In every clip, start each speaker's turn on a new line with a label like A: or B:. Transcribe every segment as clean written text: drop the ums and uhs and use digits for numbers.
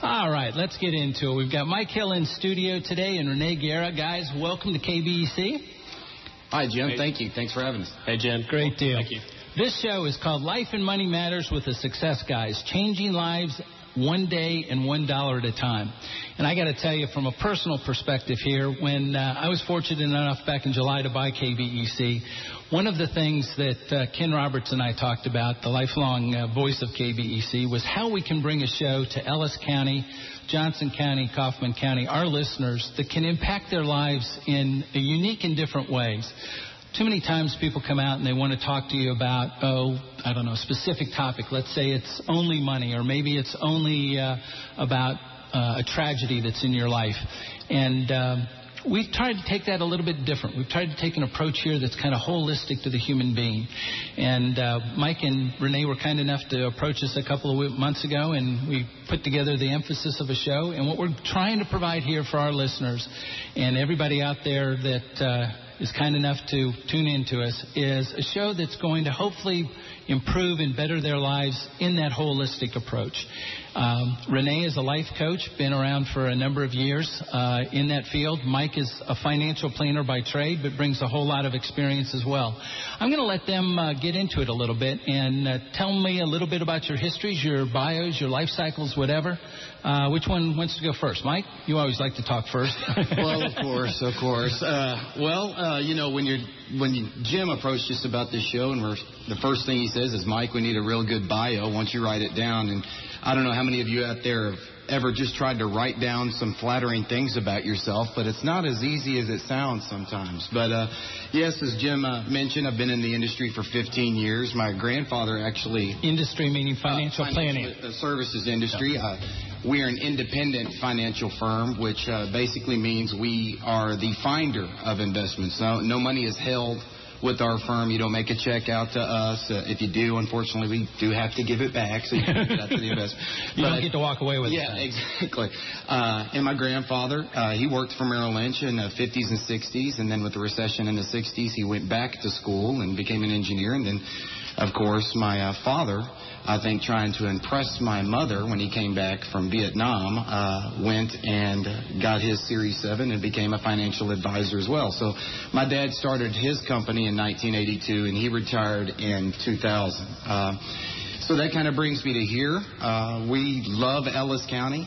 A: All right, let's get into it. We've got Mike Hill in studio today and Renee Guerra. Guys, welcome to KBEC.
B: Hi, Jim. Thank you. Thanks for having us.
C: Hey, Jim.
A: Great deal.
C: Thank you.
A: This show is called Life and Money Matters with the Success Guys, changing lives one day and $1 at a time. And I got to tell you, from a personal perspective here, when I was fortunate enough back in July to buy KBEC, one of the things that Ken Roberts and I talked about, the lifelong voice of KBEC, was how we can bring a show to Ellis County, Johnson County, Kaufman County, our listeners, that can impact their lives in unique and different ways. Too many times people come out and they want to talk to you about, a specific topic. Let's say it's only money, or maybe it's only about a tragedy that's in your life. And we've tried to take that a little bit different. We've tried to take an approach here that's kind of holistic to the human being. And Mike and Renee were kind enough to approach us a couple of months ago, and we put together the emphasis of a show. And what we're trying to provide here for our listeners and everybody out there that is kind enough to tune in to us is a show that's going to hopefully improve and better their lives in that holistic approach. Renee is a life coach, been around for a number of years in that field. Mike is a financial planner by trade, but brings a whole lot of experience as well. I'm going to let them get into it a little bit and tell me a little bit about your histories, your bios, your life cycles, whatever. Which one wants to go first? Mike, you always like to talk first.
B: Well, of course. When Jim approached us about this show, and the first thing he says is, Mike, we need a real good bio once you write it down. And I don't know how many of you out there have ever just tried to write down some flattering things about yourself, but it's not as easy as it sounds sometimes. But yes, as Jim mentioned, I've been in the industry for 15 years. My grandfather actually...
A: Industry meaning financial planning.
B: Services industry. We are an independent financial firm, which basically means we are the finder of investments. No money is held with our firm. You don't make a check out to us. If you do, unfortunately, we do have to give it back, so you can give that to the investment.
A: You don't get to walk away with it.
B: Yeah, exactly. And my grandfather, he worked for Merrill Lynch in the 50s and 60s, and then with the recession in the 60s, he went back to school and became an engineer. And then, of course, my father, I think trying to impress my mother when he came back from Vietnam, went and got his Series 7 and became a financial advisor as well. So my dad started his company in 1982, and he retired in 2000. So that kind of brings me to here. We love Ellis County.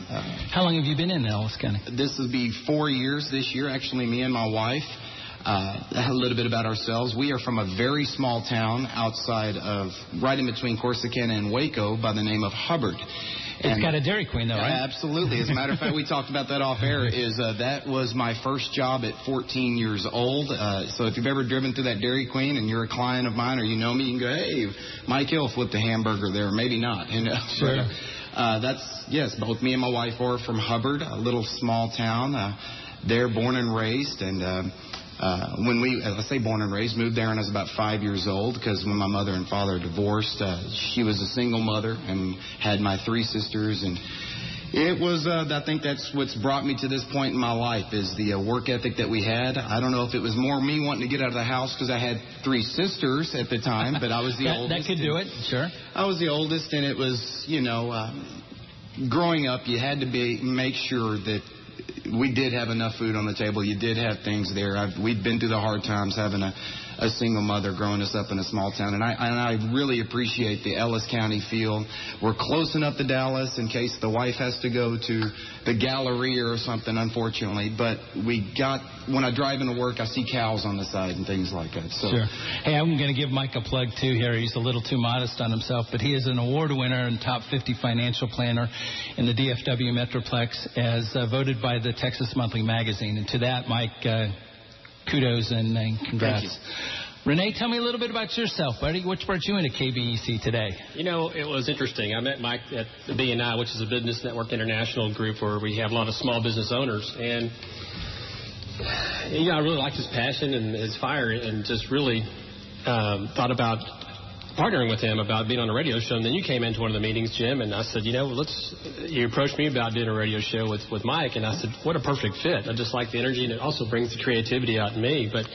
A: How long have you been in Ellis County?
B: This will be 4 years this year, actually, me and my wife. A little bit about ourselves. We are from a very small town outside of, right in between Corsicana and Waco, by the name of Hubbard.
A: It's got a Dairy Queen, though, right?
B: Absolutely. As a matter of fact, we talked about that off air. That was my first job at 14 years old. So if you've ever driven through that Dairy Queen and you're a client of mine or you know me, you can go, hey, Mike Hill flipped a hamburger there. Maybe not. You know?
A: Sure.
B: Yes, both me and my wife are from Hubbard, a little small town. There, born and raised, and when I say born and raised, moved there when I was about 5 years old, because when my mother and father divorced, she was a single mother and had my 3 sisters, and it was, I think that's what's brought me to this point in my life, is the work ethic that we had. I don't know if it was more me wanting to get out of the house because I had 3 sisters at the time, but I was the oldest.
A: That could do it, sure.
B: I was the oldest, and it was, growing up, you had to make sure that we did have enough food on the table. You did have things there. We'd been through the hard times having a single mother growing us up in a small town. And I really appreciate the Ellis County feel. We're close enough to Dallas in case the wife has to go to the Galleria or something, unfortunately. But when I drive into work, I see cows on the side and things like that. So.
A: Sure. Hey, I'm going to give Mike a plug, too, here. He's a little too modest on himself, but he is an award winner and top 50 financial planner in the DFW Metroplex, as voted by the Texas Monthly Magazine. And to that, Mike, kudos and congrats.
B: Thank you.
A: Renee, tell me a little bit about yourself, buddy. What brought you into KBEC today?
C: It was interesting. I met Mike at the BNI, which is a Business Network International group where we have a lot of small business owners. And, I really liked his passion and his fire, and just really thought about partnering with him about being on a radio show. And then you came into one of the meetings, Jim, and I said, you approached me about doing a radio show with Mike, and I said, what a perfect fit. I just like the energy, and it also brings the creativity out in me. But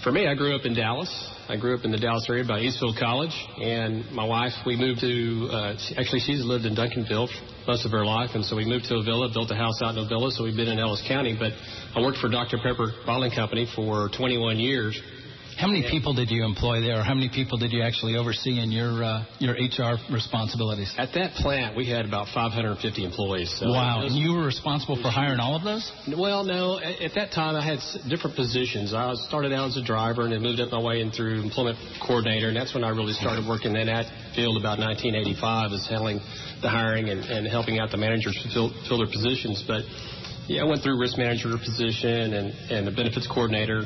C: For me, I grew up in Dallas. I grew up in the Dallas area by Eastfield College, and my wife, we moved to, she's lived in Duncanville most of her life, and so we moved to Avila, built a house out in Avila, so we've been in Ellis County, but I worked for Dr. Pepper Bottling Company for 21 years.
A: How many people did you employ there, or how many people did you actually oversee in your HR responsibilities?
C: At that plant, we had about 550 employees. So
A: wow. And you were responsible for hiring all of those?
C: Well, no. At that time, I had different positions. I started out as a driver and then moved up my way in through employment coordinator, and that's when I really started working in that field about 1985, as handling the hiring and helping out the managers to fill their positions. But, yeah, I went through risk manager position and the benefits coordinator.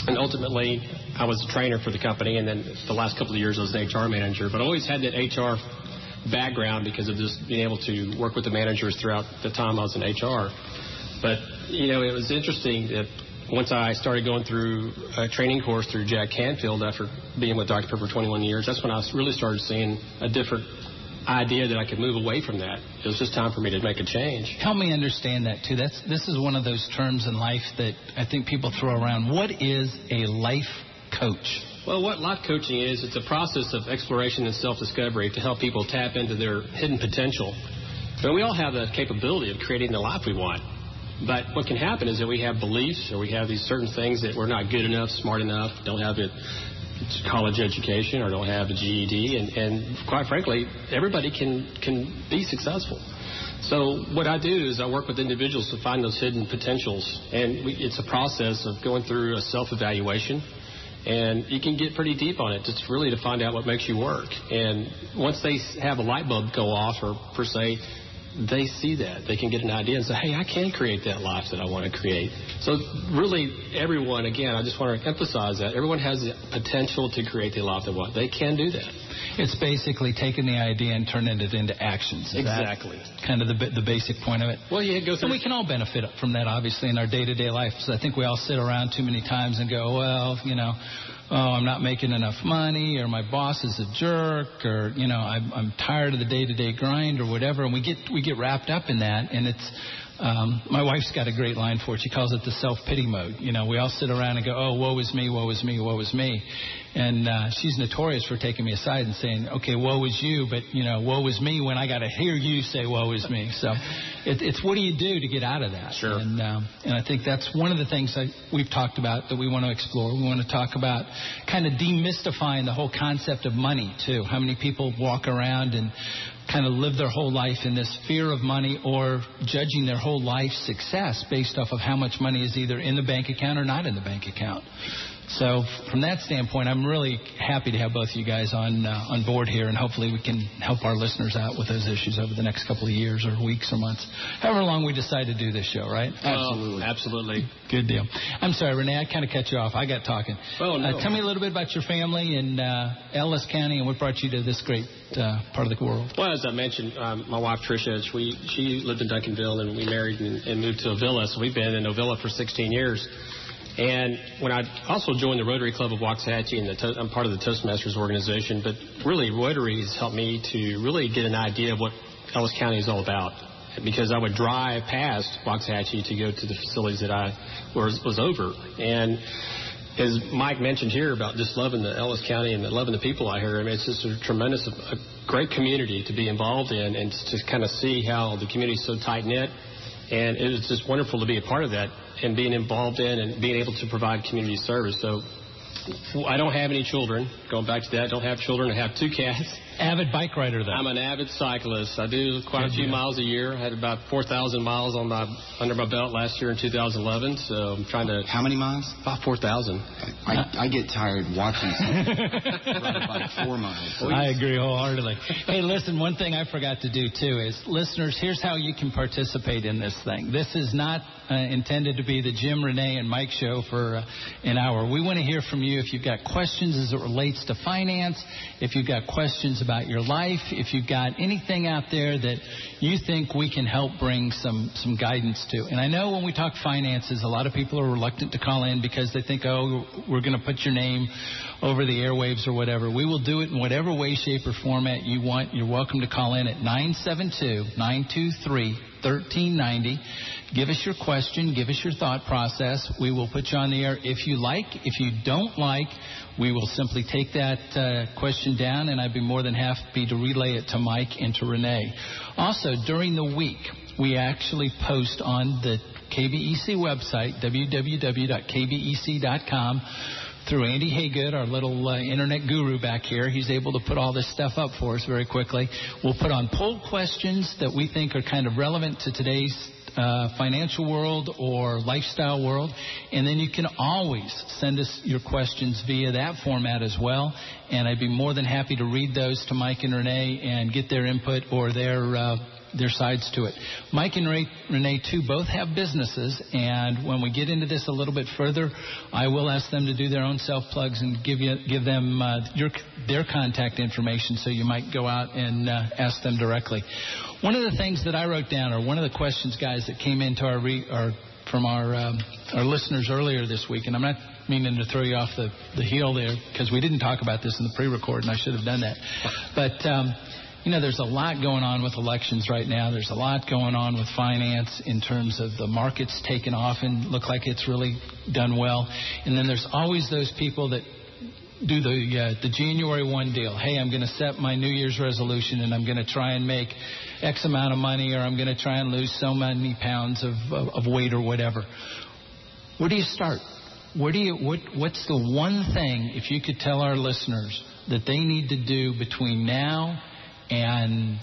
C: And ultimately, I was a trainer for the company, and then the last couple of years I was an HR manager. But I always had that HR background because of just being able to work with the managers throughout the time I was in HR. But, it was interesting that once I started going through a training course through Jack Canfield after being with Dr. Pepper for 21 years, that's when I really started seeing a different idea that I could move away from that. It was just time for me to make a change.
A: Help me understand that, too. This is one of those terms in life that I think people throw around. What is a life coach?
C: Well, what life coaching is, it's a process of exploration and self-discovery to help people tap into their hidden potential. But we all have the capability of creating the life we want. But what can happen is that we have beliefs, or we have these certain things that we're not good enough, smart enough, don't have it college education, or don't have a GED, and quite frankly, everybody can be successful. So what I do is I work with individuals to find those hidden potentials, and it's a process of going through a self-evaluation, and you can get pretty deep on it. It's really to find out what makes you work. And once they have a light bulb go off, or per se, they see that. They can get an idea and say, hey, I can create that life that I want to create. So really, everyone, again, I just want to emphasize that. Everyone has the potential to create the life they want. They can do that.
A: It's basically taking the idea and turning it into actions.
C: Exactly.
A: Kind of the basic point of it.
C: Well, yeah, go through.
A: And we can all benefit from that, obviously, in our day-to-day life. So I think we all sit around too many times and go, well, I'm not making enough money, or my boss is a jerk, or, I'm tired of the day-to-day grind, or whatever. And we get wrapped up in that, and it's, my wife's got a great line for it. She calls it the self-pity mode. We all sit around and go, oh, woe is me, woe is me, woe is me. And she's notorious for taking me aside and saying, okay, woe is you, but, woe is me when I got to hear you say woe is me. So it's what do you do to get out of that?
C: Sure.
A: And I think that's one of the things that we've talked about that we want to explore. We want to talk about kind of demystifying the whole concept of money, too. How many people walk around and kind of live their whole life in this fear of money, or judging their whole life success based off of how much money is either in the bank account or not in the bank account. So from that standpoint, I'm really happy to have both of you guys on board here, and hopefully we can help our listeners out with those issues over the next couple of years or weeks or months, however long we decide to do this show, right?
C: Absolutely. Absolutely.
A: Good deal. I'm sorry, Renee, I kind of cut you off. I got talking.
C: Oh, no.
A: Tell me a little bit about your family in Ellis County and what brought you to this great part of the world.
C: Well, as I mentioned, my wife, Tricia, she lived in Duncanville, and we married and moved to Avila, so we've been in Avila for 16 years. And when I also joined the Rotary Club of Waxahachie, and I'm part of the Toastmasters organization, but really Rotary has helped me to really get an idea of what Ellis County is all about, because I would drive past Waxahachie to go to the facilities that I was over. And as Mike mentioned here about just loving the Ellis County and loving the people out here, I mean, it's just a great community to be involved in, and to kind of see how the community is so tight-knit. And it was just wonderful to be a part of that and being involved in and being able to provide community service. So I don't have any children. Going back to that, I don't have children. I have 2 cats.
A: Avid bike rider, though.
C: I'm an avid cyclist. I do quite a few miles a year. I had about 4,000 miles under my belt last year in 2011. So I'm trying to.
B: How many miles?
C: About 4,000.
B: I get tired watching someone ride a bike 4 miles.
A: I agree wholeheartedly. Hey, listen, one thing I forgot to do, too, is, listeners, here's how you can participate in this thing. This is not intended to be the Jim, Renee, and Mike show for an hour. We want to hear from you if you've got questions as it relates to finance, if you've got questions about your life, if you've got anything out there that you think we can help bring some guidance to. And I know when we talk finances, a lot of people are reluctant to call in because they think, oh, we're going to put your name over the airwaves or whatever. We will do it in whatever way, shape, or format you want. You're welcome to call in at 972-923 1390. Give us your question. Give us your thought process. We will put you on the air if you like. If you don't like, we will simply take that question down, and I'd be more than happy to relay it to Mike and to Renee. Also, during the week, we actually post on the KBEC website, www.kbec.com, through Andy Haygood, our little internet guru back here. He's able to put all this stuff up for us very quickly. We'll put on poll questions that we think are kind of relevant to today's financial world or lifestyle world. And then you can always send us your questions via that format as well. And I'd be more than happy to read those to Mike and Renee and get their input or their sides to it. Mike and Renee, too, both have businesses, and when we get into this a little bit further, I will ask them to do their own self-plugs and give them their contact information, so you might go out and ask them directly. One of the things that I wrote down, or one of the questions, guys, that came into from our listeners earlier this week, and I'm not meaning to throw you off the heel there, because we didn't talk about this in the pre-record, and I should have done that. But there's a lot going on with elections right now. There's a lot going on with finance in terms of the markets taking off and look like it's really done well. And then there's always those people that do the January 1 deal. Hey, I'm going to set my New Year's resolution, and I'm going to try and make X amount of money, or I'm going to try and lose so many pounds of weight or whatever. Where do you start? What's the one thing, if you could tell our listeners, that they need to do between now and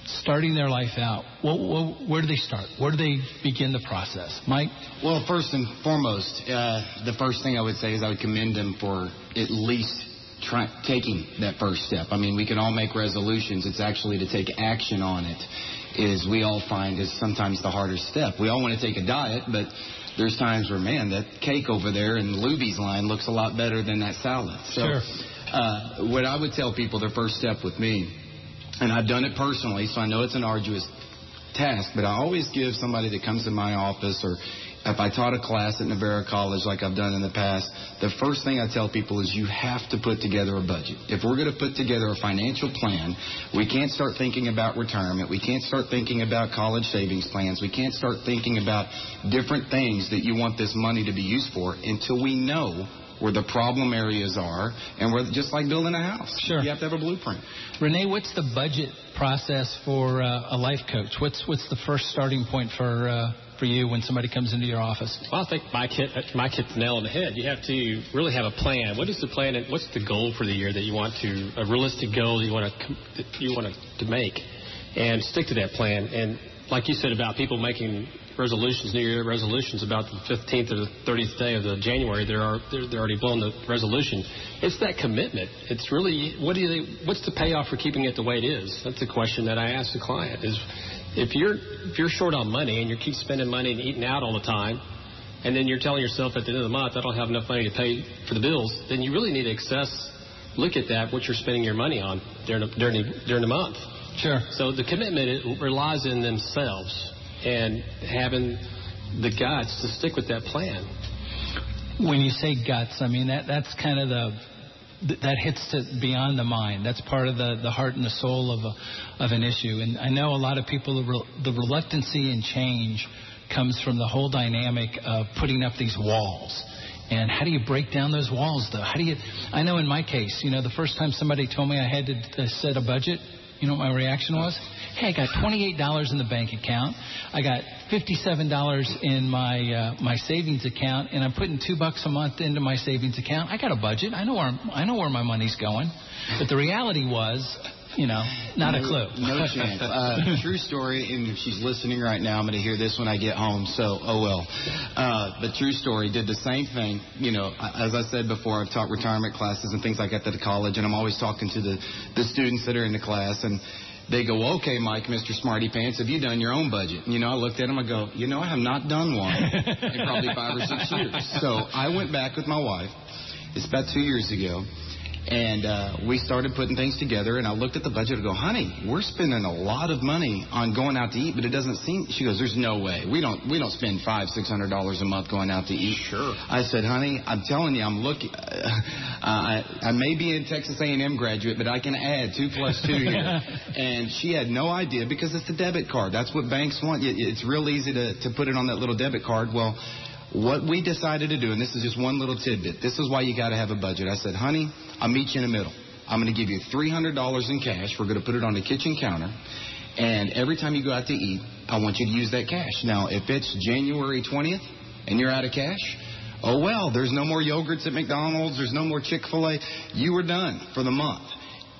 A: starting their life out? Where do they start? Where do they begin the process? Mike?
B: Well, first and foremost, the first thing I would say is I would commend them for at least taking that first step. I mean, we can all make resolutions. It's actually to take action on it is we all find is sometimes the hardest step. We all want to take a diet, but there's times where, man, that cake over there in Luby's line looks a lot better than that salad. So
A: sure.
B: What I would tell people, their first step with me, and I've done it personally, so I know it's an arduous task, but I always give somebody that comes to my office, or if I taught a class at Navarra College like I've done in the past, the first thing I tell people is you have to put together a budget. If we're going to put together a financial plan, we can't start thinking about retirement. We can't start thinking about college savings plans. We can't start thinking about different things that you want this money to be used for until we know where the problem areas are, and we're just like building a house.
A: Sure.
B: You have to have a blueprint.
A: Renee, what's the budget process for a life coach? What's the first starting point for you when somebody comes into your office?
C: Well, I think Mike hit the nail on the head. You have to really have a plan. What is the plan, and what's the goal for the year that you want to, a realistic goal that you want to make, and stick to that plan. And like you said about people making resolutions, New Year resolutions, about the 15th or the 30th day of the January, they're already blown the resolution. It's that commitment. It's really, what's the payoff for keeping it the way it is? That's the question that I ask the client is, if you're short on money and you keep spending money and eating out all the time, and then you're telling yourself at the end of the month, I don't have enough money to pay for the bills, then you really need to look at that, what you're spending your money on during the month.
A: Sure.
C: So the commitment relies in themselves and having the guts to stick with that plan.
A: When you say guts, I mean, that's kind of that hits to beyond the mind. That's part of the heart and the soul of an issue. And I know a lot of people, the reluctancy in change comes from the whole dynamic of putting up these walls. And how do you break down those walls, though? I know in my case, the first time somebody told me I had to set a budget, you know what my reaction was? Hey, I got $28 in the bank account. I got $57 in my savings account, and I'm putting $2 a month into my savings account. I got a budget. I know where my money's going. But the reality was, not a clue.
B: No chance. True story, and if she's listening right now, I'm going to hear this when I get home, so oh well. But true story, did the same thing. As I said before, I've taught retirement classes and things like that at the college, and I'm always talking to the students that are in the class, and they go, okay, Mike, Mr. Smarty Pants, have you done your own budget? I looked at them, I go, I have not done one in probably 5 or 6 years. So I went back with my wife, it's about 2 years ago, And we started putting things together, and I looked at the budget and go, honey, we're spending a lot of money on going out to eat, but it doesn't seem, she goes, there's no way. We don't spend $500-600 a month going out to eat.
C: Sure.
B: I said, honey, I'm telling you, I'm looking, I may be a Texas A&M graduate, but I can add 2 + 2 here. And she had no idea because it's a debit card. That's what banks want. It's real easy to put it on that little debit card. Well, what we decided to do, and this is just one little tidbit, this is why you got to have a budget. I said, honey, I'll meet you in the middle. I'm going to give you $300 in cash. We're going to put it on the kitchen counter. And every time you go out to eat, I want you to use that cash. Now, if it's January 20th and you're out of cash, oh, well, there's no more yogurts at McDonald's. There's no more Chick-fil-A. You were done for the month.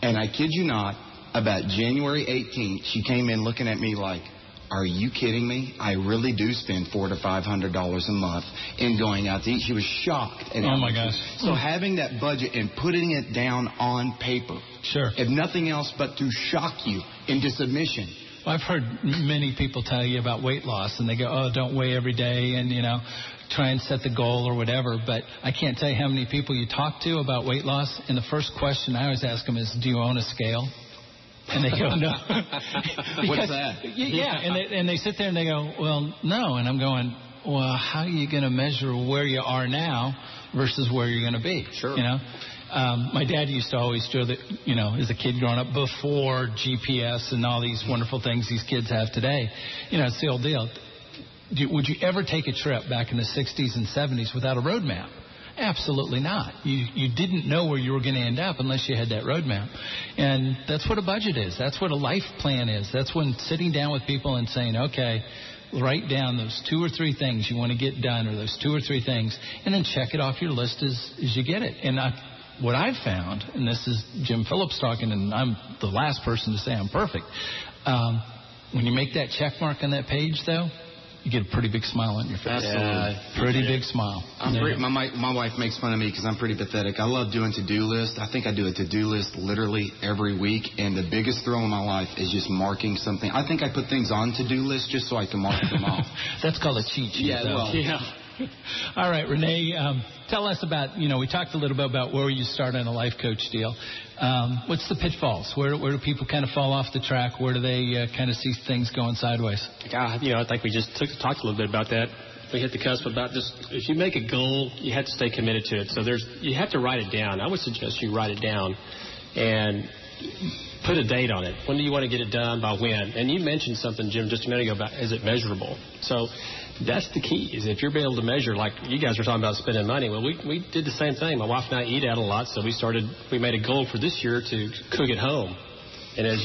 B: And I kid you not, about January 18th, she came in looking at me like, are you kidding me? I really do spend $400 to $500 a month in going out to eat. She was shocked.
A: Oh, my gosh.
B: So having that budget and putting it down on paper,
A: sure,
B: if nothing else but to shock you into submission.
A: Well, I've heard many people tell you about weight loss, and they go, oh, don't weigh every day, and, try and set the goal or whatever. But I can't tell you how many people you talk to about weight loss, and the first question I always ask them is, do you own a scale? And they go, no.
B: What's that?
A: Yeah, and they sit there and they go, well, no. And I'm going, well, how are you going to measure where you are now versus where you're going to be?
C: Sure.
A: My dad used to always show that, as a kid growing up, before GPS and all these wonderful things these kids have today, it's the old deal. Would you ever take a trip back in the 60s and 70s without a road map? Absolutely not. You didn't know where you were going to end up unless you had that roadmap. And that's what a budget is. That's what a life plan is. That's when sitting down with people and saying, okay, write down those 2 or 3 things you want to get done, or those 2 or 3 things, and then check it off your list as you get it. And what I've found, and this is Jim Phillips talking, and I'm the last person to say I'm perfect, when you make that check mark on that page, though, you get a pretty big smile on your face.
B: Absolutely.
A: Pretty big smile.
B: My wife makes fun of me because I'm pretty pathetic. I love doing to-do lists. I think I do a to-do list literally every week, and the biggest thrill in my life is just marking something. I think I put things on to-do lists just so I can mark them off.
A: That's called a cheat sheet.
B: Yeah, well.
A: Yeah. All right, Renee, tell us about, we talked a little bit about where you started on a life coach deal. What's the pitfalls? Where do people kind of fall off the track? Where do they kind of see things going sideways?
C: I think we just talked a little bit about that. We hit the cusp about just, if you make a goal, you have to stay committed to it. So you have to write it down. I would suggest you write it down and put a date on it. When do you want to get it done? By when? And you mentioned something, Jim, just a minute ago about, is it measurable? So that's the key, is if you're able to measure, like you guys were talking about spending money. Well, we did the same thing. My wife and I eat out a lot, so we made a goal for this year to cook at home. And as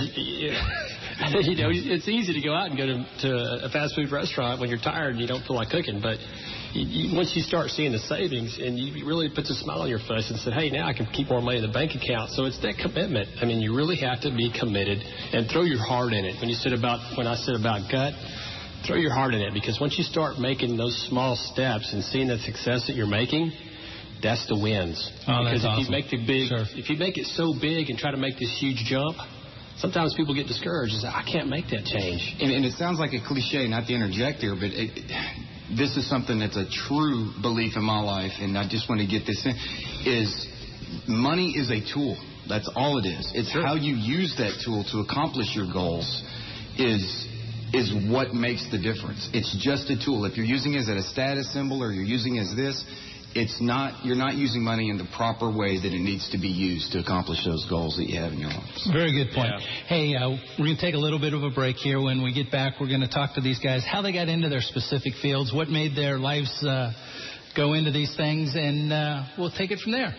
C: it's easy to go out and go to a fast food restaurant when you're tired and you don't feel like cooking. But once you start seeing the savings, and you really puts a smile on your face and said, hey, now I can keep more money in the bank account. So it's that commitment. I mean, you really have to be committed and throw your heart in it. When I said about gut, throw your heart in it, because once you start making those small steps and seeing the success that you're making, that's the wins.
A: Oh,
C: because
A: that's awesome.
C: If you make if you make it so big and try to make this huge jump, sometimes people get discouraged and say, I can't make that change.
B: And it sounds like a cliche, not to interject here, but this is something that's a true belief in my life, and I just want to get this in, is money is a tool. That's all it is. It's how you use that tool to accomplish your goals is what makes the difference. It's just a tool. If you're using it as a status symbol or you're using it as this, you're not using money in the proper way that it needs to be used to accomplish those goals that you have in your life.
A: Very good point.
C: Yeah.
A: Hey, we're going to take a little bit of a break here. When we get back, we're going to talk to these guys, how they got into their specific fields, what made their lives go into these things, and we'll take it from there.